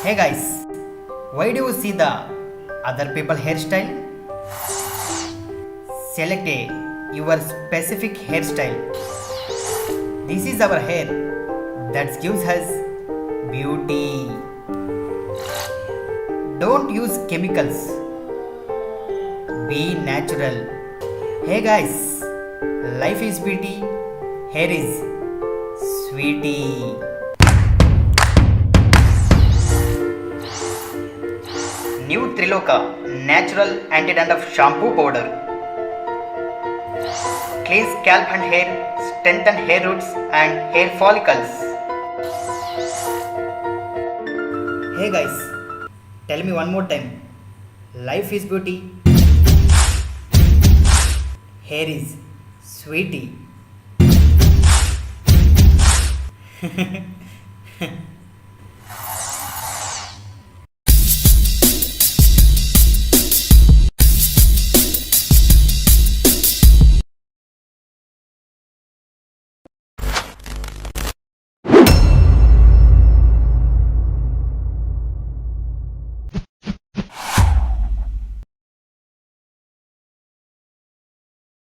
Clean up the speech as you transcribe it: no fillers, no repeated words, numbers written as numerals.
Hey guys, why do you see the other people hairstyle? Select your specific hairstyle. This is our hair that gives us beauty. Don't use chemicals. Be natural. Hey guys, life is beauty, hair is sweetie. New Triloka Natural Anti-Dandruff Shampoo Powder. Clean scalp and hair, strengthen hair roots and hair follicles. Hey guys, tell me one more time. Life is beauty, hair is sweetie.